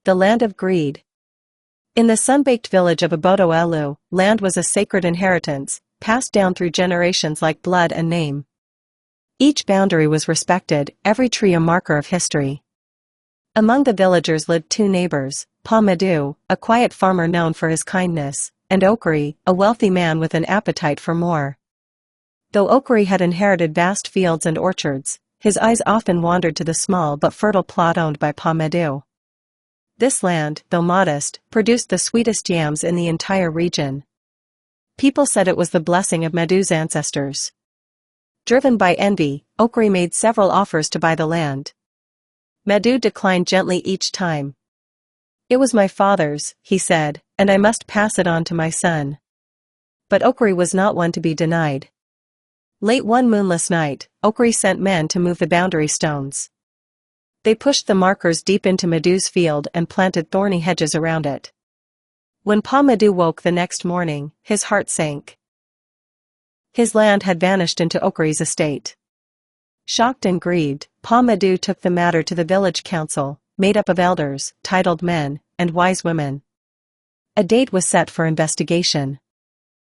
The land of greed. In the sun-baked village of Obodo Elu, land was a sacred inheritance, passed down through generations like blood and name. Each boundary was respected, every tree a marker of history. Among the villagers lived two neighbors, Pa Madu, a quiet farmer known for his kindness, and Okri, a wealthy man with an appetite for more. Though Okri had inherited vast fields and orchards, his eyes often wandered to the small but fertile plot owned by Pa Madu. This land, though modest, produced the sweetest yams in the entire region. People said it was the blessing of Madu's ancestors. Driven by envy, Okri made several offers to buy the land. Madu declined gently each time. "It was my father's," he said, "and I must pass it on to my son." But Okri was not one to be denied. Late one moonless night, Okri sent men to move the boundary stones. They pushed the markers deep into Madu's field and planted thorny hedges around it. When Pa Madu woke the next morning, his heart sank. His land had vanished into Okri's estate. Shocked and grieved, Pa Madu took the matter to the village council, made up of elders, titled men, and wise women. A date was set for investigation.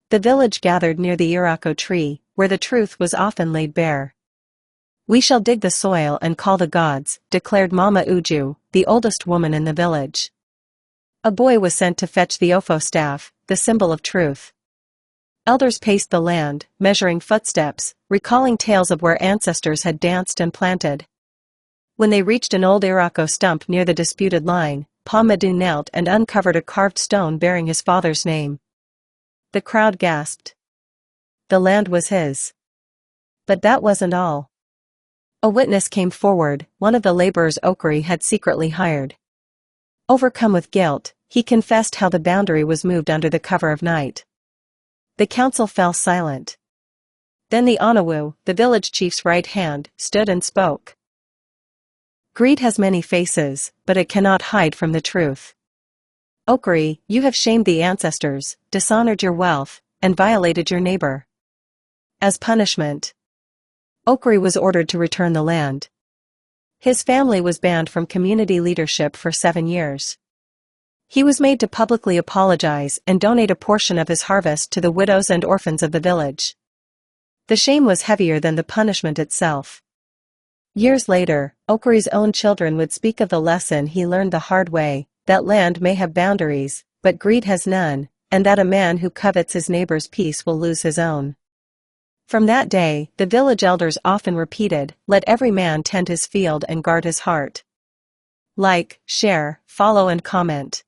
The village gathered near the Irako tree, where the truth was often laid bare. "We shall dig the soil and call the gods," declared Mama Uju, the oldest woman in the village. A boy was sent to fetch the Ofo staff, the symbol of truth. Elders paced the land, measuring footsteps, recalling tales of where ancestors had danced and planted. When they reached an old Irako stump near the disputed line, Pa Madu knelt and uncovered a carved stone bearing his father's name. The crowd gasped. The land was his. But that wasn't all. A witness came forward, one of the laborers Okri had secretly hired. Overcome with guilt, he confessed how the boundary was moved under the cover of night. The council fell silent. Then the Anawu, the village chief's right hand, stood and spoke. "Greed has many faces, but it cannot hide from the truth. Okri, you have shamed the ancestors, dishonored your wealth, and violated your neighbor. As punishment, Okri was ordered to return the land. His family was banned from community leadership for 7 years. He was made to publicly apologize and donate a portion of his harvest to the widows and orphans of the village. The shame was heavier than the punishment itself." Years later, Okri's own children would speak of the lesson he learned the hard way, that land may have boundaries, but greed has none, and that a man who covets his neighbor's peace will lose his own. From that day, the village elders often repeated, "Let every man tend his field and guard his heart." Like, share, follow and comment.